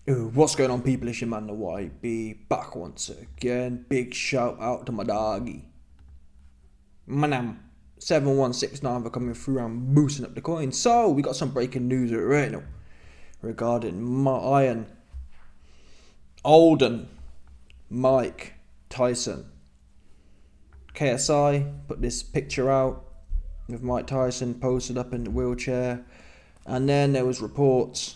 Ooh, what's going on, people? It's your man, the YB, back once again. Big shout out to my doggy. Manam, 7169 for coming through and boosting up the coin. So, we got some breaking news right now regarding my Iron, Alden, Mike, Tyson. KSI put this picture out with Mike Tyson posted up in the wheelchair, and then there was reports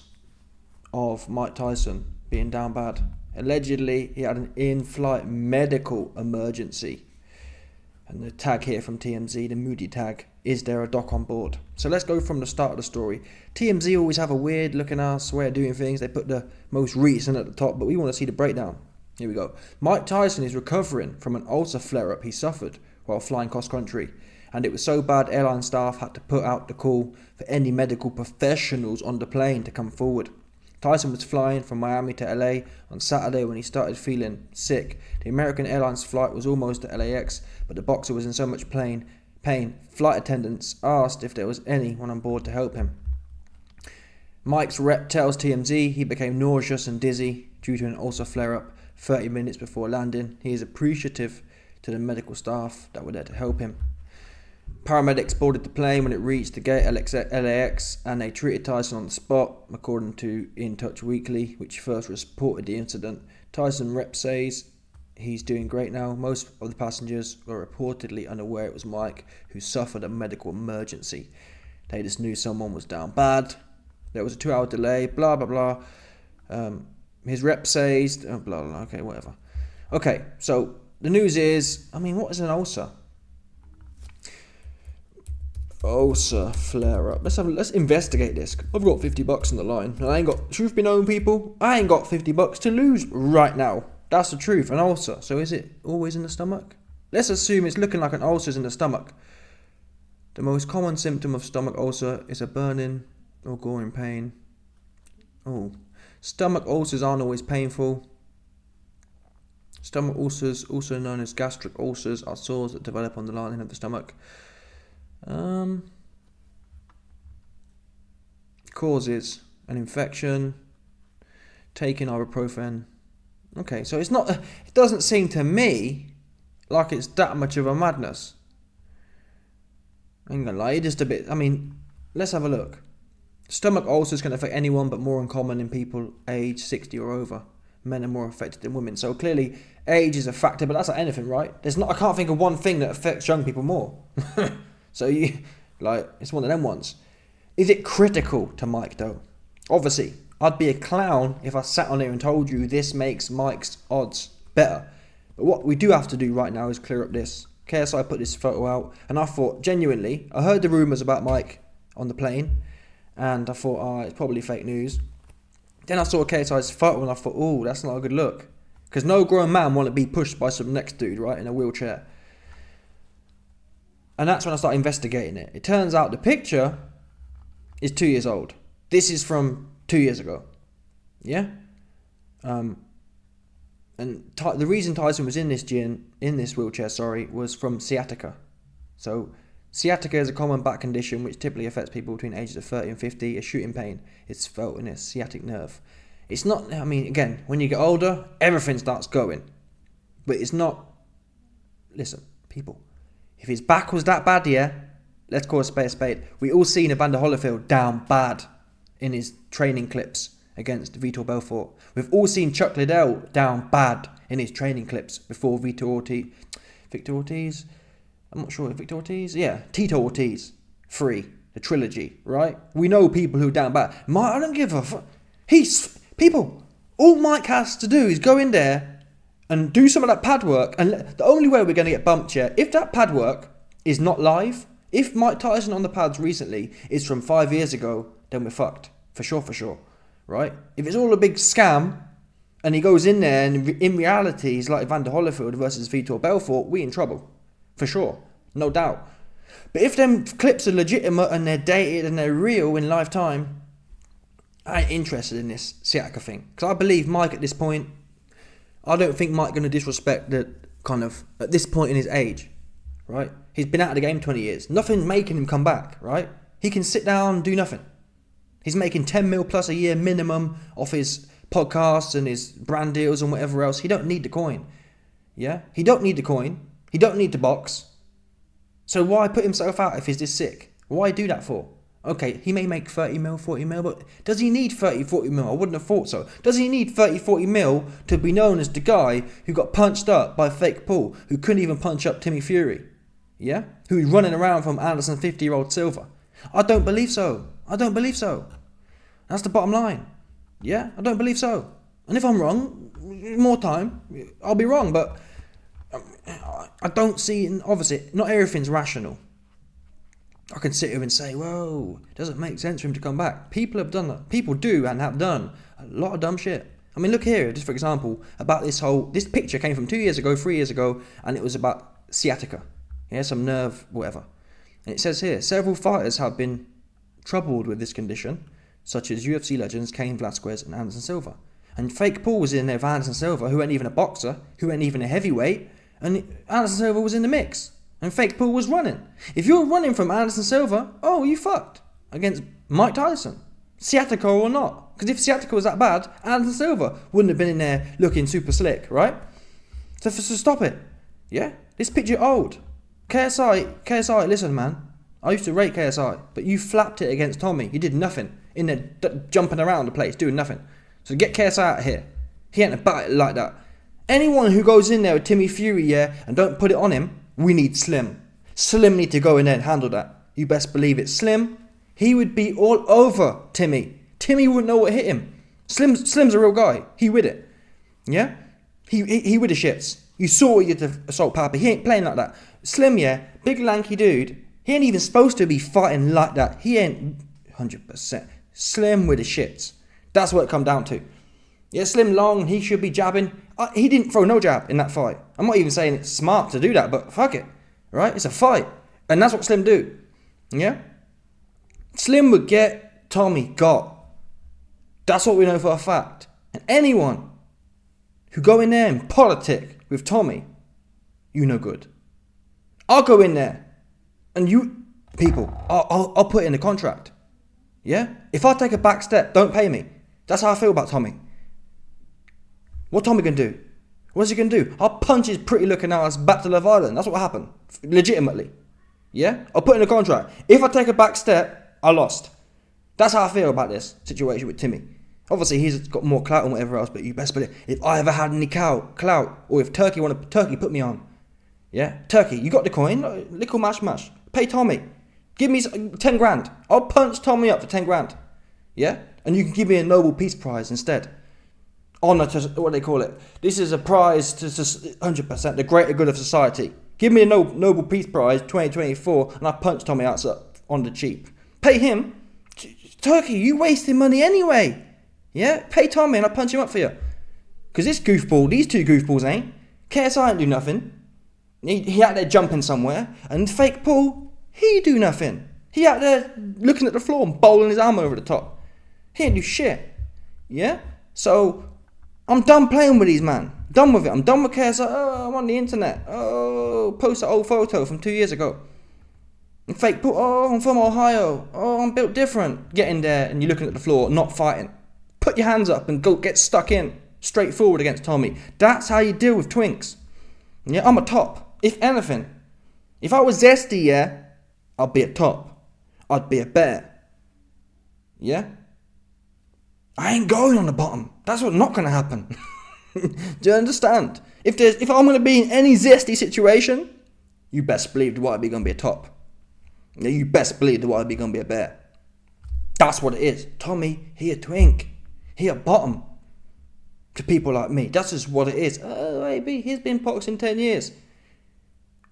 of Mike Tyson being down bad. Allegedly, he had an in-flight medical emergency. And the tag here from TMZ, the Moody tag, is there a doc on board? So let's go from the start of the story. TMZ always have a weird looking ass way of doing things. They put the most recent at the top, but we want to see the breakdown. Here we go. Mike Tyson is recovering from an ulcer flare-up he suffered while flying cross-country. And it was so bad, airline staff had to put out the call for any medical professionals on the plane to come forward. Tyson was flying from Miami to LA on Saturday when he started feeling sick. The American Airlines flight was almost to LAX, but the boxer was in so much pain. Flight attendants asked if there was anyone on board to help him. Mike's rep tells TMZ he became nauseous and dizzy due to an ulcer flare-up 30 minutes before landing. He is appreciative to the medical staff that were there to help him. Paramedics boarded the plane when it reached the gate LAX, and they treated Tyson on the spot, according to In Touch Weekly, which first reported the incident. Tyson rep says he's doing great now. Most of the passengers were reportedly unaware it was Mike who suffered a medical emergency. They just knew someone was down bad. There was a 2-hour delay, blah, blah, blah. His rep says, blah, blah, okay, whatever. Okay, so the news is, what is an ulcer? Ulcer flare up. Let's investigate this. I've got $50 on the line, and I ain't got, truth be known, people, I ain't got $50 to lose right now. That's the truth. An ulcer. So is it always in the stomach? Let's assume it's looking like an ulcer's in the stomach. The most common symptom of stomach ulcer is a burning or goring pain. Stomach ulcers aren't always painful. Stomach ulcers, also known as gastric ulcers, are sores that develop on the lining of the stomach. Causes an infection, taking ibuprofen. Okay, so it doesn't seem to me like it's that much of a madness. I ain't gonna lie, it's just a bit, let's have a look. Stomach ulcers can affect anyone, but more uncommon in people age 60 or over. Men are more affected than women. So clearly age is a factor, but that's like anything, right? I can't think of one thing that affects young people more. So it's one of them ones. Is it critical to Mike though? Obviously, I'd be a clown if I sat on here and told you this makes Mike's odds better. But what we do have to do right now is clear up this. KSI put this photo out, and I thought, genuinely, I heard the rumours about Mike on the plane, and I thought, it's probably fake news. Then I saw KSI's photo, and I thought, that's not a good look. Because no grown man want to be pushed by some next dude, right, in a wheelchair. And that's when I started investigating it. It turns out the picture is 2 years old. This is from 2 years ago. Yeah? And the reason Tyson was in this wheelchair, was from sciatica. So sciatica is a common back condition which typically affects people between ages of 30 and 50. A shooting pain is felt in a sciatic nerve. It's not, again, when you get older, everything starts going. But it's not, listen, people, if his back was that bad, let's call a spade a spade. We all seen Evander Holyfield down bad in his training clips against Vitor Belfort. We've all seen Chuck Liddell down bad in his training clips before Victor Ortiz? I'm not sure, Victor Ortiz? Yeah, Tito Ortiz. 3, the trilogy, right? We know people who are down bad. Mike, I don't give a fuck. People, all Mike has to do is go in there and do some of that pad work, and the only way we're going to get bumped, if that pad work is not live, if Mike Tyson on the pads recently is from 5 years ago, then we're fucked. For sure. Right? If it's all a big scam, and he goes in there, and in reality he's like Evander Holyfield versus Vitor Belfort, we in trouble. For sure. No doubt. But if them clips are legitimate, and they're dated, and they're real in lifetime, I ain't interested in this sciatica thing. Because I believe Mike at this point, I don't think Mike going to disrespect the at this point in his age, right? He's been out of the game 20 years. Nothing's making him come back, right? He can sit down and do nothing. He's making 10 mil plus a year minimum off his podcasts and his brand deals and whatever else. He don't need the coin. Yeah? He don't need the coin. He don't need to box. So why put himself out if he's this sick? Why do that for? Okay, he may make 30 mil, 40 mil, but does he need 30, 40 mil? I wouldn't have thought so. Does he need 30, 40 mil to be known as the guy who got punched up by fake Paul, who couldn't even punch up Timmy Fury? Yeah? Who's running around from Anderson 50-year-old Silva? I don't believe so. I don't believe so. That's the bottom line. Yeah? I don't believe so. And if I'm wrong, more time, I'll be wrong, but I don't see, and obviously, not everything's rational. I can sit here and say, whoa, it doesn't make sense for him to come back. People have done that. People do and have done a lot of dumb shit. I mean, look here, just for example, about this picture came from 2 years ago, 3 years ago, and it was about sciatica. Yeah, some nerve, whatever. And it says here, several fighters have been troubled with this condition, such as UFC legends Cain Velasquez and Anderson Silva. And fake Paul was in there with Anderson Silva, who ain't even a boxer, who ain't even a heavyweight, and Anderson Silva was in the mix. And fake Paul was running. If you're running from Anderson Silva, oh, you fucked. Against Mike Tyson. Sciatica or not. Because if sciatica was that bad, Anderson Silva wouldn't have been in there looking super slick, right? So stop it. Yeah? This picture old. KSI, listen, man. I used to rate KSI, but you flapped it against Tommy. You did nothing. In there jumping around the place, doing nothing. So get KSI out of here. He ain't about it like that. Anyone who goes in there with Timmy Fury, yeah, and don't put it on him, we need Slim. Slim need to go in there and handle that. You best believe it. Slim, he would be all over Timmy. Timmy wouldn't know what hit him. Slim's a real guy. He with it. Yeah? He with the shits. You saw what he did to Assault Papi. He ain't playing like that. Slim, yeah, big lanky dude. He ain't even supposed to be fighting like that. He ain't 100%. Slim with the shits. That's what it come down to. Yeah, Slim long, he should be jabbing. He didn't throw no jab in that fight. I'm not even saying it's smart to do that, but fuck it. Right? It's a fight. And that's what Slim do. Yeah? Slim would get Tommy got. That's what we know for a fact. And anyone who go in there and politic with Tommy, you no good. I'll go in there and you, people, I'll put it in the contract. Yeah? If I take a back step, don't pay me. That's how I feel about Tommy. What Tommy gonna do? What's he gonna do? I'll punch his pretty looking ass back to Love Island. That's what happened. Legitimately. Yeah? I'll put in a contract. If I take a back step, I lost. That's how I feel about this situation with Timmy. Obviously, he's got more clout and whatever else, but you best believe, if I ever had any clout, or if Turkey put me on. Yeah? Turkey, you got the coin? Little mash. Pay Tommy. Give me 10 grand. I'll punch Tommy up for 10 grand. Yeah? And you can give me a Nobel Peace Prize instead. Honour to, what they call it. This is a prize to 100%, the greater good of society. Give me a Nobel Peace Prize 2024 and I punch Tommy out on the cheap. Pay him. Turkey, you wasting money anyway. Yeah? Pay Tommy and I punch him up for you. Because these two goofballs ain't. KSI ain't do nothing. He out there jumping somewhere. And fake Paul, he do nothing. He out there looking at the floor and bowling his arm over the top. He ain't do shit. Yeah? So, I'm done playing with these, man. Done with it. I'm done with KSI. Oh, I'm on the internet. Oh, post an old photo from 2 years ago. And fake Paul, oh, I'm from Ohio. Oh, I'm built different. Get in there and you're looking at the floor, not fighting. Put your hands up and go get stuck in. Straight forward against Tommy. That's how you deal with twinks. Yeah, I'm a top. If anything. If I was zesty, yeah, I'd be a top. I'd be a bear. Yeah? I ain't going on the bottom. That's what's not going to happen. Do you understand? If I'm going to be in any zesty situation, you best believe the White Bee going to be a top. Yeah, you best believe the White Bee going to be a bear. That's what it is. Tommy, he a twink. He a bottom. To people like me. That's just what it is. Oh, AB, he's been boxing 10 years.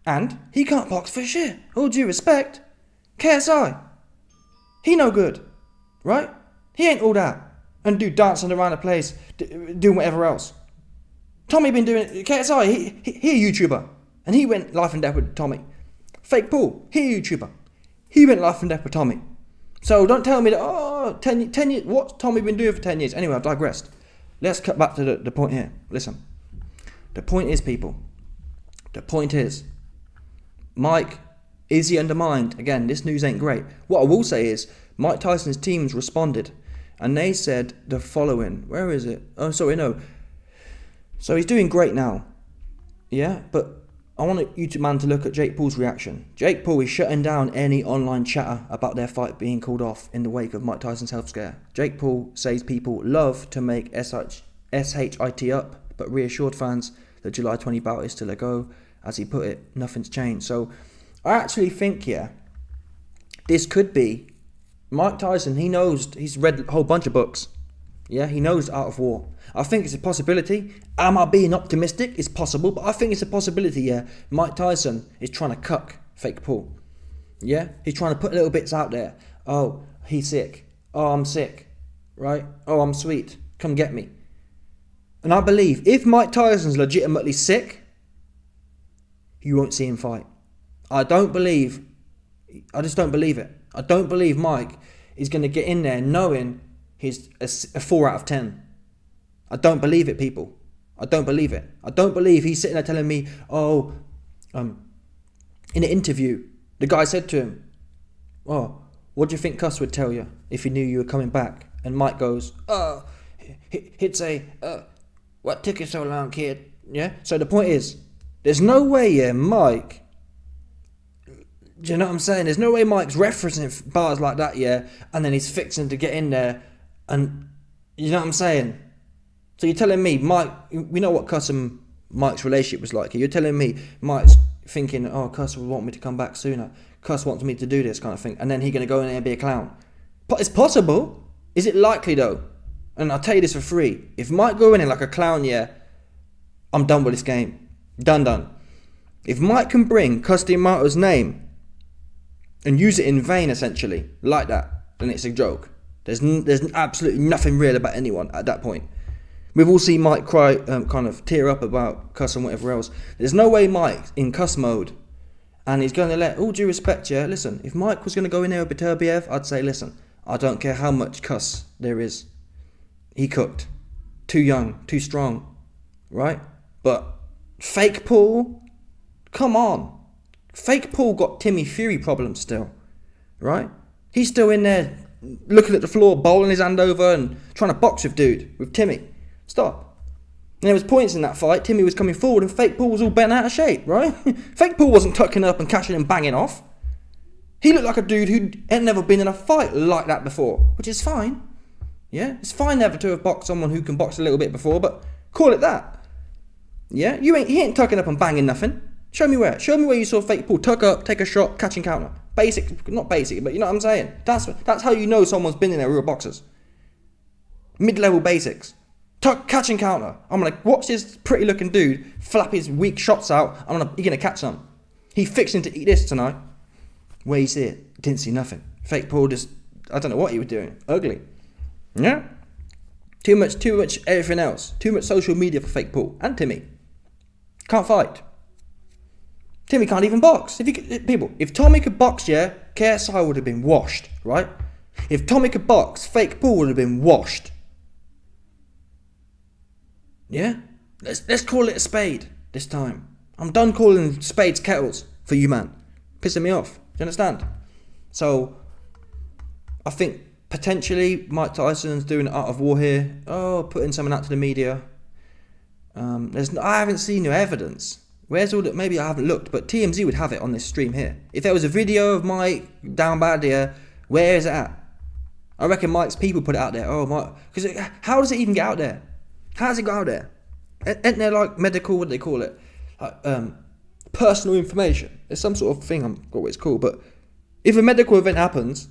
And he can't box for shit. All due respect. KSI. He no good. Right? He ain't all that. And do dancing around the place, doing whatever else. Tommy been doing KSI, he a YouTuber. And he went life and death with Tommy. Fake Paul, he a YouTuber. He went life and death with Tommy. So don't tell me that, 10 years, what's Tommy been doing for 10 years? Anyway, I've digressed. Let's cut back to the point here. Listen. The point is, people. The point is, Mike, is he undermined? Again, this news ain't great. What I will say is, Mike Tyson's teams responded. and they said the following. Where is it? Oh, sorry, no. So he's doing great now. Yeah, but I want you to look at Jake Paul's reaction. Jake Paul is shutting down any online chatter about their fight being called off in the wake of Mike Tyson's health scare. Jake Paul says people love to make SHIT up, but reassured fans that July 20 bout is still a go. As he put it, nothing's changed. So I actually think, this could be Mike Tyson. He knows, he's read a whole bunch of books. Yeah, he knows the art of war. I think it's a possibility. Am I being optimistic? It's possible, but I think it's a possibility, Mike Tyson is trying to cuck fake Paul. Yeah, he's trying to put little bits out there. Oh, he's sick. Oh, I'm sick. Right? Oh, I'm sweet. Come get me. And I believe if Mike Tyson's legitimately sick, you won't see him fight. I just don't believe it. I don't believe Mike is going to get in there knowing he's a 4 out of 10. I don't believe it, people. I don't believe it. I don't believe he's sitting there telling me, in an interview, the guy said to him, oh, what do you think Cuss would tell you if he knew you were coming back? And Mike goes, he'd say, what took you so long, kid? Yeah? So the point is, there's no way, Mike, do you know what I'm saying? There's no way Mike's referencing bars like that, and then he's fixing to get in there, and you know what I'm saying? So you're telling me, Mike, we know what Cuss and Mike's relationship was like. You're telling me Mike's thinking, oh, Cuss would want me to come back sooner. Cuss wants me to do this kind of thing, and then he's going to go in there and be a clown. But it's possible. Is it likely, though? And I'll tell you this for free. If Mike go in there like a clown, I'm done with this game. Done. If Mike can bring Cuss D'Amato's name and use it in vain, essentially, like that, then it's a joke. There's absolutely nothing real about anyone at that point. We've all seen Mike cry, kind of tear up about Cuss and whatever else. There's no way Mike's in Cuss mode, and he's going to let, all due respect, listen, if Mike was going to go in there with Beterbiev, I'd say, listen, I don't care how much Cuss there is. He cooked. Too young, too strong, right? But fake Paul, come on. Fake Paul got Timmy Fury problems still, right? He's still in there looking at the floor, bowling his hand over and trying to box with Timmy. Stop. And there was points in that fight, Timmy was coming forward and fake Paul was all bent out of shape, right? Fake Paul wasn't tucking up and catching and banging off. He looked like a dude who had never been in a fight like that before, which is fine. Yeah, it's fine never to have boxed someone who can box a little bit before, but call it that. Yeah, he ain't tucking up and banging nothing. Show me where you saw fake Paul tuck up, take a shot, catch and counter. Basic, not basic, but you know what I'm saying? That's how you know someone's been in there, real boxers. Mid-level basics. Tuck, catch and counter. I'm like, watch this pretty looking dude flap his weak shots out. You're gonna catch some. He fixing to eat this tonight. Where you see it? Didn't see nothing. Fake Paul just, I don't know what he was doing. Ugly. Yeah? Too much everything else. Too much social media for fake Paul. And Timmy. Can't fight. Timmy can't even box. If Tommy could box, KSI would have been washed, right? If Tommy could box, fake Paul would have been washed. Yeah? Let's call it a spade this time. I'm done calling spades kettles for you, man. Pissing me off. Do you understand? So, I think potentially Mike Tyson's doing the art of war here. Oh, putting something out to the media. I haven't seen no evidence. Where's all that? Maybe I haven't looked, but TMZ would have it on this stream here. If there was a video of Mike down bad here, where is it at? I reckon Mike's people put it out there. Oh, Mike, because how does it even get out there? How does it go out there? Ain't there like medical? What do they call it? Like, personal information. There's some sort of thing. I forgot what it's called. But if a medical event happens,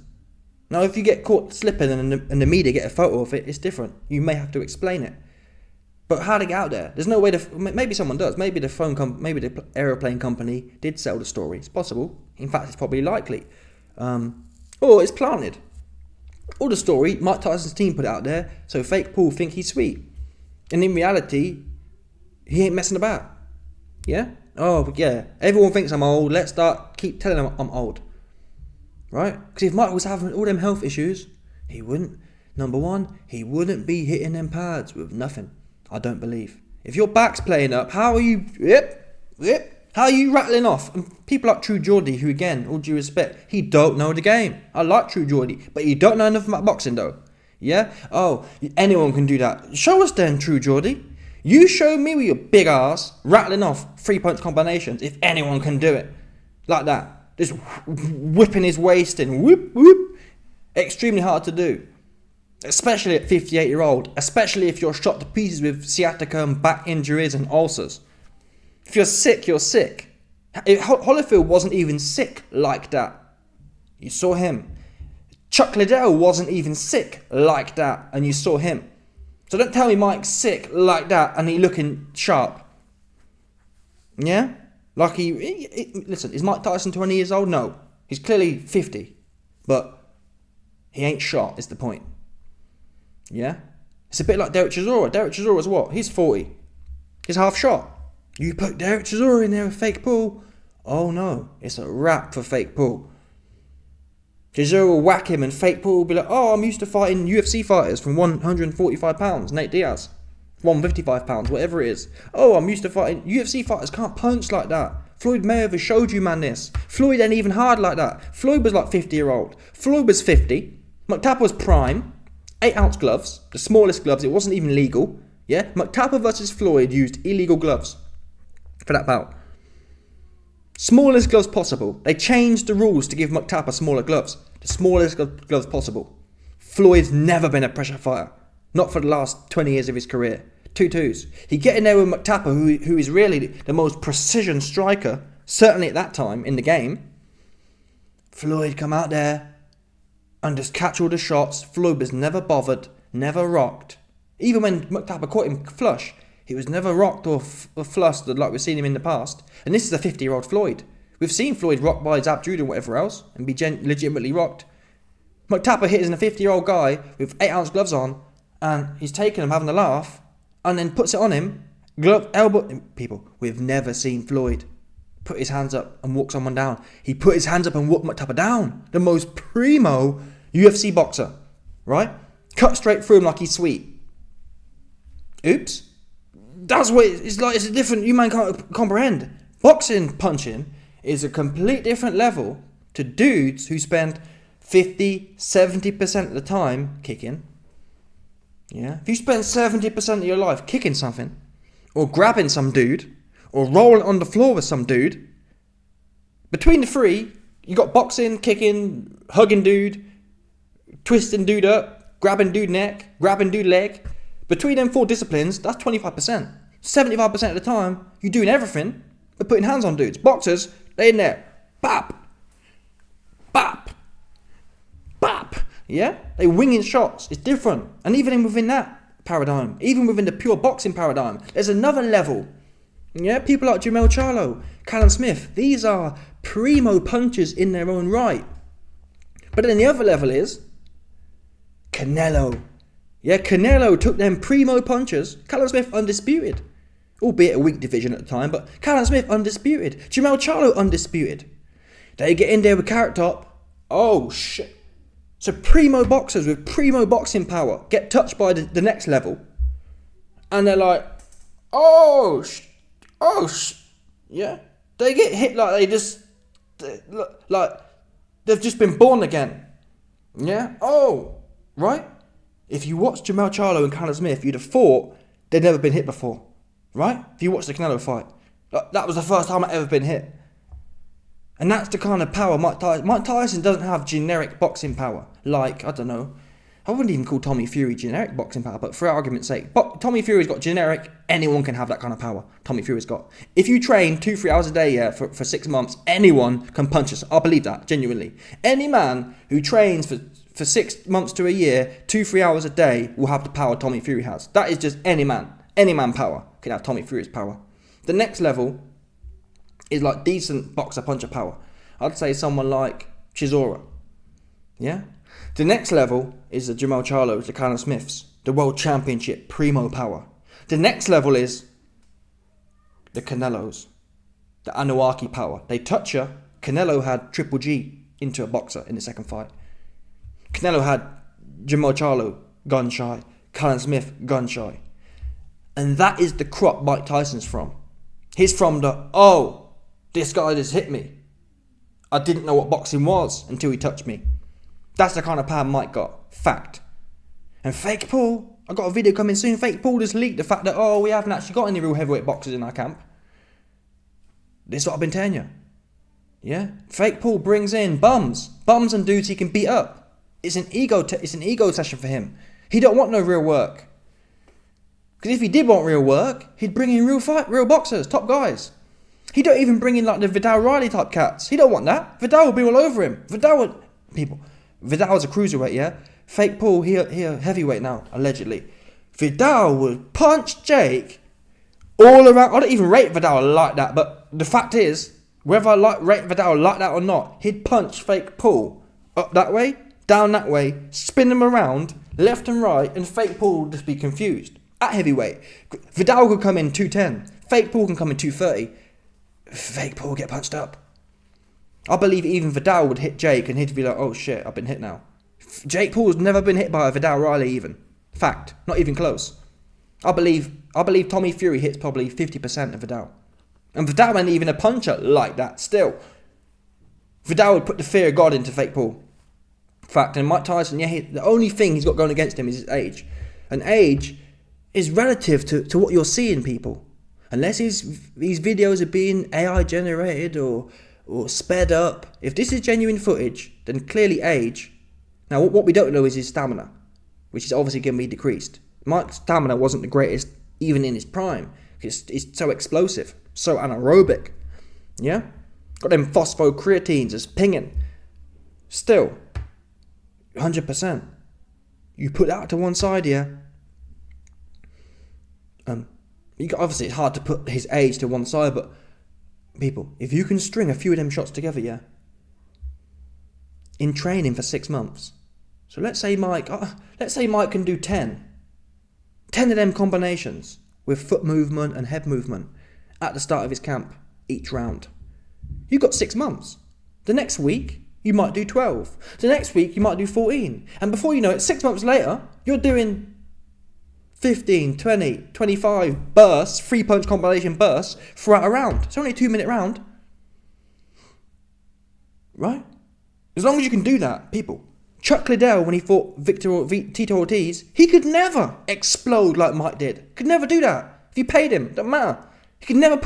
now if you get caught slipping and the media get a photo of it, it's different. You may have to explain it. But how to get out there? There's no way to. Maybe someone does. Maybe the aeroplane company did sell the story. It's possible. In fact, it's probably likely. Or it's planted. Or the story, Mike Tyson's team put it out there, so fake Paul think he's sweet. And in reality, he ain't messing about. Yeah? Oh, yeah. Everyone thinks I'm old. Let's keep telling them I'm old. Right? Because if Mike was having all them health issues, he wouldn't. Number one, he wouldn't be hitting them pads with nothing. I don't believe. If your back's playing up, how are you... How are you rattling off? And people like True Geordie, who again, all due respect, he don't know the game. I like True Geordie, but he don't know enough about boxing though. Yeah? Oh, anyone can do that. Show us then, True Geordie. You show me with your big ass rattling off 3-punch combinations if anyone can do it. Like that. Just whipping his waist in. Whoop, whoop. Extremely hard to do. Especially at 58-year-old. Especially if you're shot to pieces with sciatica and back injuries and ulcers. If you're sick, you're sick. Holyfield wasn't even sick like that. You saw him. Chuck Liddell wasn't even sick like that, and you saw him. So don't tell me Mike's sick like that and he looking sharp. Yeah? Like listen, is Mike Tyson 20 years old? No. He's clearly 50. But he ain't shot, is the point. Yeah? It's a bit like Derek Chisora. Derek Chisora's what? He's 40. He's half shot. You put Derek Chisora in there with fake Paul. Oh no, it's a wrap for fake Paul. Chisora will whack him and fake Paul will be like, oh, I'm used to fighting UFC fighters from 145 pounds, Nate Diaz, 155 pounds, whatever it is. Oh, I'm used to fighting, UFC fighters can't punch like that. Floyd Mayweather showed you, man, this. Floyd ain't even hard like that. Floyd was like 50-year-old. Floyd was 50. McTapper was prime. 8-ounce gloves, the smallest gloves, it wasn't even legal. Yeah, McTapper versus Floyd used illegal gloves for that bout. Smallest gloves possible. They changed the rules to give McTapper smaller gloves. The smallest gloves possible. Floyd's never been a pressure fighter. Not for the last 20 years of his career. 2-2s. He get in there with McTapper, who is really the most precision striker, certainly at that time in the game. Floyd come out there and just catch all the shots. Floyd was never bothered, never rocked. Even when McTapper caught him flush, he was never rocked or flustered like we've seen him in the past. And this is a 50-year-old Floyd. We've seen Floyd rocked by Zab Judah and whatever else and be legitimately rocked. McTapper hits a 50-year-old guy with 8-ounce gloves on and he's taking him, having a laugh, and then puts it on him. Glove, elbow. People, we've never seen Floyd put his hands up and walk someone down. He put his hands up and walked McTapper down. The most primo UFC boxer. Right? Cut straight through him like he's sweet. Oops. That's what it's like. It's a different, you man can't comprehend. Boxing punching is a complete different level to dudes who spend 50-70% of the time kicking. Yeah, if you spend 70% of your life kicking something, or grabbing some dude, or rolling on the floor with some dude, between the three, you got boxing, kicking, hugging dude, twisting dude up, grabbing dude neck, grabbing dude leg. Between them 4 disciplines, that's 25%. 75% of the time, you're doing everything but putting hands on dudes. Boxers, they in there, bap, bap, bap. Yeah? They winging shots. It's different. And even within that paradigm, even within the pure boxing paradigm, there's another level. Yeah? People like Jermell Charlo, Callum Smith, these are primo punchers in their own right. But then the other level is Canelo. Yeah, Canelo took them primo punchers. Callum Smith undisputed. Albeit a weak division at the time, but Callum Smith undisputed. Jermell Charlo undisputed. They get in there with Carrot Top. Oh, shit. So primo boxers with primo boxing power get touched by the next level. And they're like, yeah. They get hit like like they've just been born again. Yeah? Oh, right? If you watch Jermell Charlo and Callum Smith, you'd have thought they'd never been hit before. Right? If you watch the Canelo fight. That was the first time I'd ever been hit. And that's the kind of power Mike Tyson doesn't have generic boxing power. Like, I don't know. I wouldn't even call Tommy Fury generic boxing power, but for argument's sake, Tommy Fury's got generic, anyone can have that kind of power. Tommy Fury's got. If you train 2-3 hours a day for 6 months, anyone can punch us. I believe that, genuinely. Any man who trains for 6 months to a year, 2-3 hours a day, will have the power Tommy Fury has. That is just any man. Any man power can have Tommy Fury's power. The next level is like decent boxer puncher power. I'd say someone like Chisora. Yeah? The next level is the Jermell Charlos, the Callum Smiths, the World Championship primo power. The next level is the Canelos, the Anuaki power. They touch you. Canelo had Triple G into a boxer in the second fight. Canelo had Jermell Charlo gun shy, Callum Smith gun shy. And that is the crop Mike Tyson's from. He's from this guy just hit me. I didn't know what boxing was until he touched me. That's the kind of power Mike got. Fact. And fake Paul, I got a video coming soon. Fake Paul just leaked the fact that, we haven't actually got any real heavyweight boxers in our camp. This is what I've been telling you. Yeah? Fake Paul brings in bums and dudes he can beat up. It's an ego session for him. He don't want no real work. Because if he did want real work, he'd bring in real boxers, top guys. He don't even bring in like the Vidal Riley type cats. He don't want that. Vidal would be all over him. Vidal's a cruiserweight, yeah? Fake Paul, he a heavyweight now, allegedly. Vidal would punch Jake all around. I don't even rate Vidal like that, but the fact is, whether I rate Vidal like that or not, he'd punch fake Paul up that way, down that way, spin him around, left and right, and fake Paul would just be confused. At heavyweight, Vidal could come in 210. Fake Paul can come in 230. Fake Paul get punched up. I believe even Vidal would hit Jake and he'd be like, oh shit, I've been hit now. Jake Paul's never been hit by a Vidal Riley even. Fact, not even close. I believe Tommy Fury hits probably 50% of Vidal. And Vidal ain't even a puncher like that still. Vidal would put the fear of God into fake Paul. Fact, and Mike Tyson, the only thing he's got going against him is his age. And age is relative to what you're seeing, people. Unless these videos are being AI generated or sped up. If this is genuine footage, then clearly age. Now, what we don't know is his stamina, which is obviously going to be decreased. Mike's stamina wasn't the greatest even in his prime. It's so explosive, so anaerobic. Yeah? Got them phosphocreatines just pinging. Still, 100%. You put that to one side, yeah? Obviously it's hard to put his age to one side, but people, if you can string a few of them shots together, yeah, in training for 6 months. So let's say Mike can do 10 of them combinations with foot movement and head movement at the start of his camp each round. You've got 6 months. The next week you might do 12. The next week you might do 14. And before you know it, 6 months later, you're doing 15, 20, 25 bursts, 3-punch combination bursts throughout a round. It's only a 2-minute round. Right? As long as you can do that, people. Chuck Liddell, when he fought Tito Ortiz, he could never explode like Mike did. Could never do that. If you paid him, doesn't matter. He could never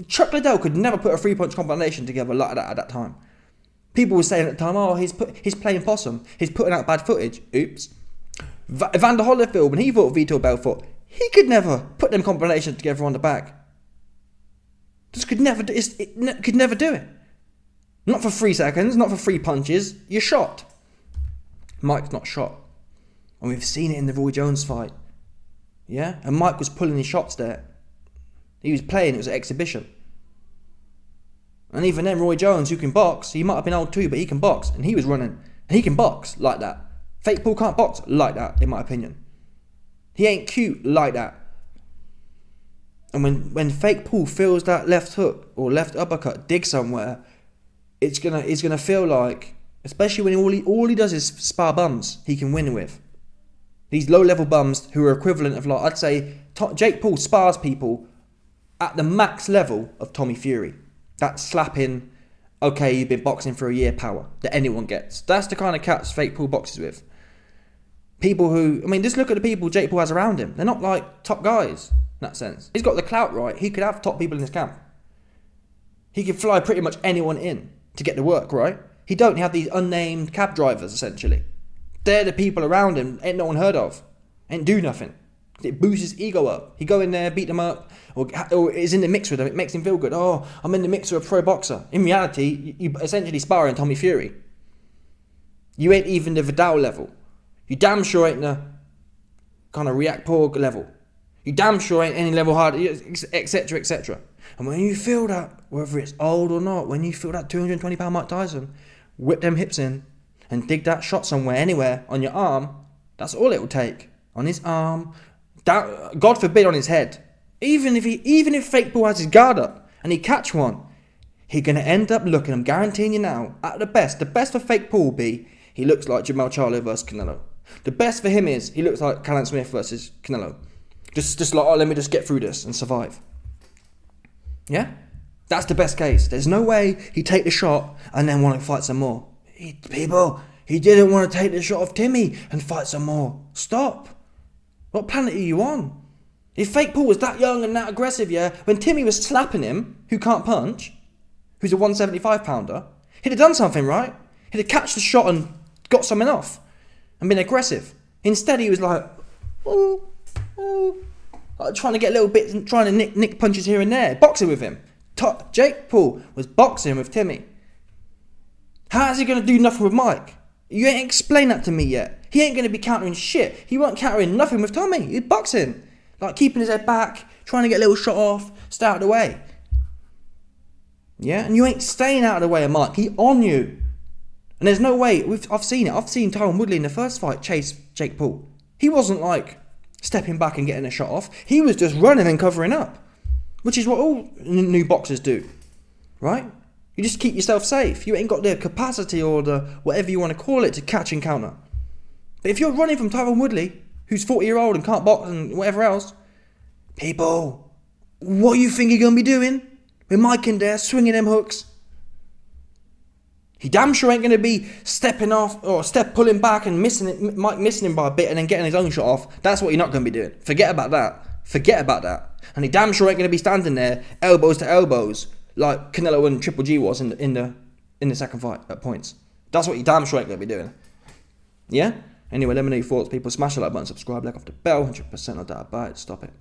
Chuck Liddell could never put a 3-punch combination together like that at that time. People were saying at the time, he's playing possum. He's putting out bad footage. Oops. Evander Holyfield, when he fought Vitor Belfort, he could never put them combinations together on the back. Just could never do it. Not for 3 seconds, not for 3 punches. You're shot. Mike's not shot. And we've seen it in the Roy Jones fight. Yeah? And Mike was pulling his shots there. He was playing, it was an exhibition. And even then, Roy Jones, who can box, he might have been old too, but he can box. And he was running. And he can box like that. Fake Paul can't box like that, in my opinion. He ain't cute like that. And when fake Paul feels that left hook or left uppercut dig somewhere, it's gonna feel like, especially when all he does is spar bums he can win with. These low level bums who are equivalent of, like, I'd say Jake Paul spars people at the max level of Tommy Fury. That slapping, okay, you've been boxing for a year power that anyone gets. That's the kind of cats fake Paul boxes with. People who, just look at the people Jake Paul has around him. They're not like top guys in that sense. He's got the clout right. He could have top people in his camp. He could fly pretty much anyone in to get the work, right? He don't have these unnamed cab drivers, essentially. They're the people around him, ain't no one heard of. Ain't do nothing. It boosts his ego up. He go in there, beat them up, or is in the mix with them. It makes him feel good. Oh, I'm in the mix with a pro boxer. In reality, you essentially sparring Tommy Fury. You ain't even the Vidal level. You damn sure ain't the kind of React Porg level. You damn sure ain't any level hard, etc., etc. And when you feel that, whether it's old or not, when you feel that 220-pound Mike Tyson, whip them hips in and dig that shot somewhere, anywhere, on your arm, that's all it will take. On his arm, God forbid on his head. Even if fake Paul has his guard up and he catch one, he's going to end up looking, I'm guaranteeing you now, at the best for fake Paul will be, he looks like Jamal Charlo versus Canelo. The best for him is, he looks like Callum Smith versus Canelo. Just like, let me just get through this and survive. Yeah? That's the best case. There's no way he'd take the shot and then want to fight some more. He He didn't want to take the shot off Timmy and fight some more. Stop. What planet are you on? If fake Paul was that young and that aggressive, yeah, when Timmy was slapping him, who can't punch, who's a 175 pounder, he'd have done something, right? He'd have catched the shot and got something off and been aggressive. Instead, he was like, trying to get little bits and trying to nick punches here and there, boxing with him. Jake Paul was boxing with Timmy. How is he going to do nothing with Mike? You ain't explained that to me yet. He ain't going to be countering shit. He weren't countering nothing with Tommy. He's boxing. Like keeping his head back, trying to get a little shot off, stay out of the way. Yeah? And you ain't staying out of the way of Mike. He on you. And there's no way, I've seen it. I've seen Tyron Woodley in the first fight chase Jake Paul. He wasn't like stepping back and getting a shot off. He was just running and covering up. Which is what all new boxers do. Right? You just keep yourself safe. You ain't got the capacity or the whatever you want to call it to catch and counter. But if you're running from Tyron Woodley, who's 40-year-old and can't box and whatever else, people, what you think you're going to be doing with Mike in there swinging them hooks? He damn sure ain't going to be stepping off or pulling back and Mike missing him by a bit and then getting his own shot off. That's what you're not going to be doing. Forget about that. And he damn sure ain't going to be standing there elbows to elbows like Canelo and Triple G was in the second fight at points. That's what you damn sure ain't going to be doing. Yeah? Anyway, let me know your thoughts, people. Smash the like button, subscribe, like off the bell, 100% no doubt about it. Stop it.